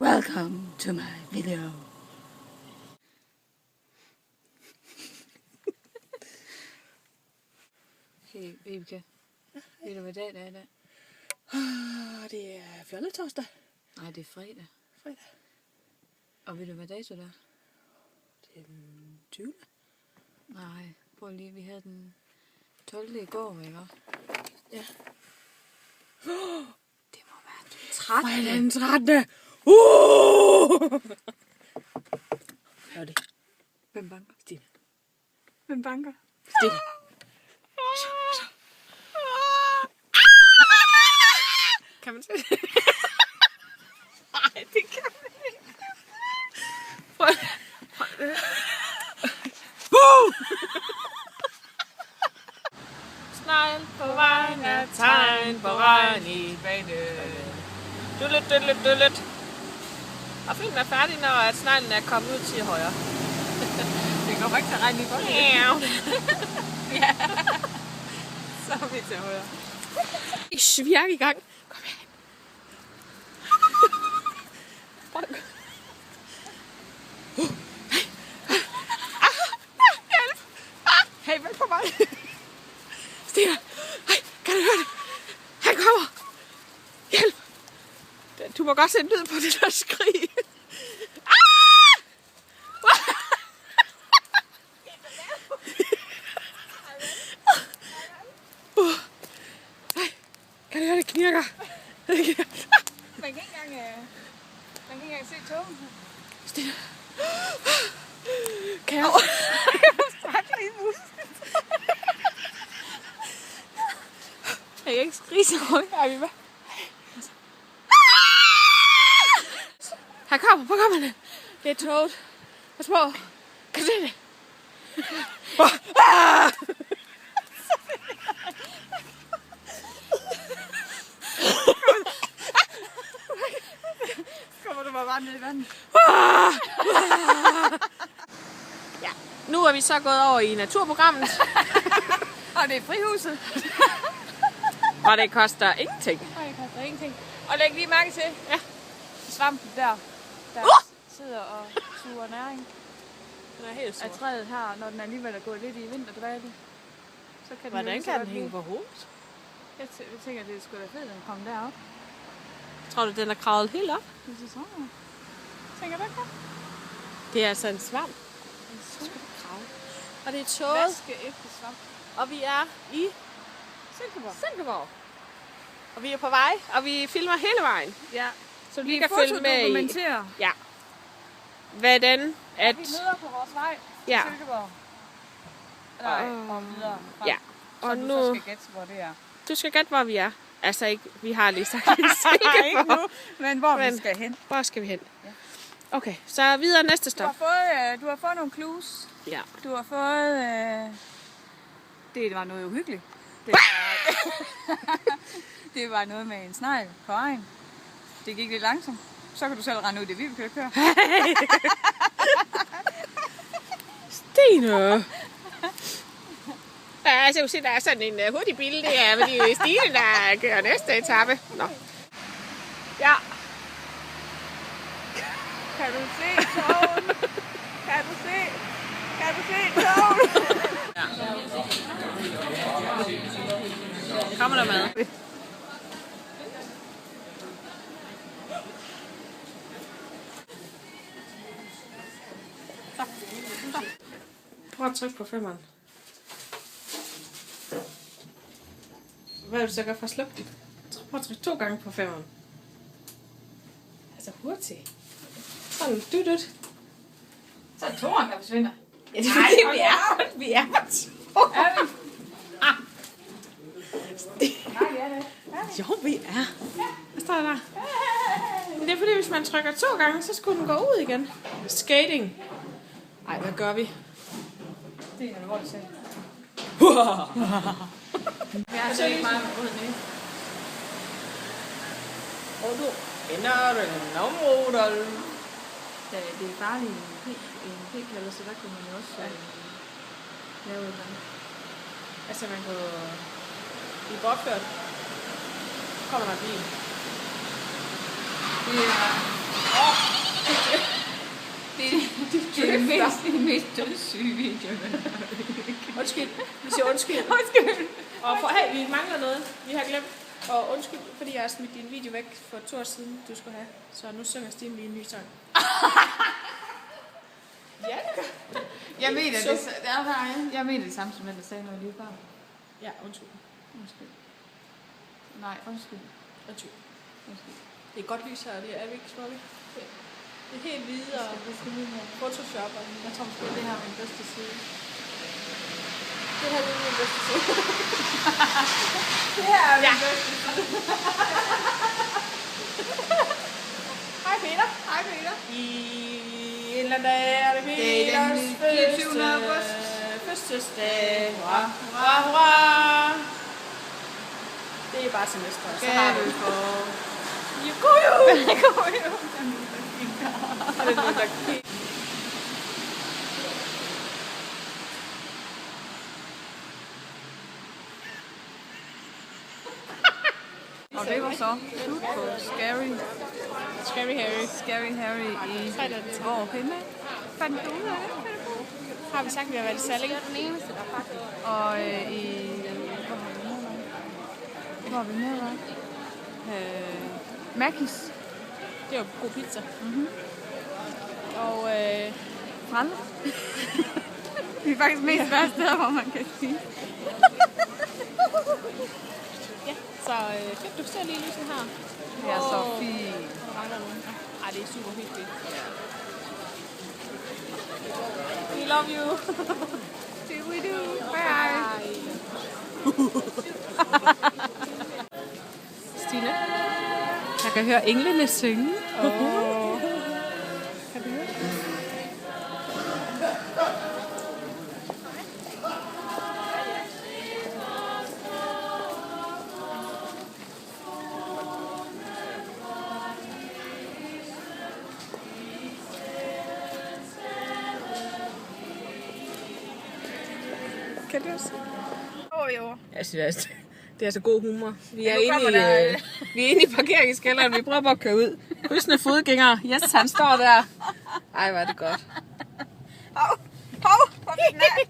Welcome to my video. Hey, Vibeke. Ved du, hvad dag det er i dag? Det er fjolletorsdag. Nej, det er fredag. Fredag. Og ved du, hvad dato det er? Det er den 20. Nej, prøv lige, vi havde den 12. i går, ikke? Ja. Det må være den 13. Fredag den 13. Hør det. Hvem banker? Stine. Hvem banker? Stine. Kan man se det? Nej, det kan man ikke. Prøv. Snegl på vejen er tegn på vejen i banen. Dullet. Og filmen er færdig, når sneglen er kommet ud til højre. Det går ikke til at regne i godt. Ja. Så er vi til højre. Vi er i gang. Kom her. Hjælp! Hey, vent på mig. Stina, kan du høre det? Han kommer. Hjælp. Du må godt sætte lyd på det der skrig. Kan du høre det knirker? Man kan ikke engang se togen. Stina. Kan jeg? Jeg kan ikke skrige så højt. Her kommer, hvor kommer det? Det er toget. Pas på. Kan du se det? Kommer du bare ned i vandet? Ja. Nu er vi så gået over i naturprogrammet. Og det er frihuset. Og det koster ingenting. Og det koster ingenting. Og læg lige mærke til svampen der sidder og suger næring Den er helt af træet her, når den alligevel er gået lidt i vinterdvale. Så kan Hvordan kan den hænge på hovedet? Jeg tænker, det er sgu da fedt, at den kommer derop. Tror du, den er kravlet helt op? Det er sådan. Tænker du ikke det? Det er altså en svamp. Og det er toget. Vaskeægte svamp. Og vi er i Silkeborg. Og vi er på vej, og vi filmer hele vejen. Ja. Så vi kan følge med i, dokumentere, hvordan at... vi møder på vores vej til Silkeborg. Nej, og videre frem. Ja. Så Og du nu... så skal gætte, hvor det er. Du skal gætte, hvor vi er. Altså ikke, vi har lige sagt i Nej, ikke Silkeborg. nu, men hvor vi skal hen. Hvor skal vi hen? Ja. Okay, så videre næste Du stop. har fået nogle clues. Ja. Du har fået... Det var noget uhyggeligt. Det var, det var noget med en snegl på vejen. Det gik lidt langsomt. Så kan du selv rende ud i det, vi kan køre. Stine! Ja, altså, jeg se, der er sådan en hurtig bil. Det er fordi Stine, der kører næste etape. Nå. Ja. Kan du se togen? Kan du se togen? Kommer der mad? Prøv at trykke på 5'eren. Hvad vil du så gøre for at slukke den? Prøv at trykke 2 gange på 5'eren. Altså hurtigt. Sådan, dyt. Så er toren, der forsvinder. Ja, det er fordi, vi er på 2. Er vi? Nej, ja det. Jo, vi er. Hvad står der der? Men det er fordi, hvis man trykker 2 gange, så skulle den gå ud igen. Skating. Ej, hvad gør vi? Det er alvorligt selv. Jeg er så ikke meget med uden. Og du ender den området. Det er bare en p-kalder, så der kunne man jo også lave et eller andet. Altså man kunne blive bortført. Kommer der en bil. Det er Det er det mest dødssyge video. Undskyld. Vi siger undskyld. Undskyld. Og for, hey, vi mangler noget. Vi har glemt. Og undskyld, fordi jeg har smidt din video væk for 2 år siden, du skulle have. Så nu synger Stine lige en ny sang. Ja, det gør. Jeg mener det samme som den, der sagde noget lige før. Ja, undskyld. Undskyld. Nej, undskyld. Undskyld. Undskyld. Det er godt lys her, det er vi ikke smukke. Det er helt hvide og Photoshop. Jeg tror måske, det her er min bedste side. Det her er min bedste side. Det her er min bedste side. Hej Peter. Hej Peter. I en eller anden dag er det Det er den Peters 24. august. Fødselsdag. Hurra, hurra, hurra. Det er bare semester. Så har vi på... Og det var så slut på Scary Harry. Scary Harry i hvor henne? Fandt du ud af det? Har vi sagt, at vi har været i Salling? Og i... Hvor har vi mere været? Mackis. Det var god pizza. Mhm. Og Fremme. Det er faktisk mest værste steder, hvor man kan sige. ja, så fedt, du ser lige lyset her. Det er så fint. Der mangler nogen. Ej, det er super hyggeligt. We love you. Do we do? Bye. Stine. Jeg kan høre englene synge. Kan du høre det? Kan du også? Jo. Jeg synes, det er altså god humor. Vi er, nu inde kommer i, der- vi er inde i parkeringskælderen. Vi prøver bare at køre ud. Krydsende fodgængere. Yes, han står der. Ej, hvor er det godt. Hov, hvor fik den af?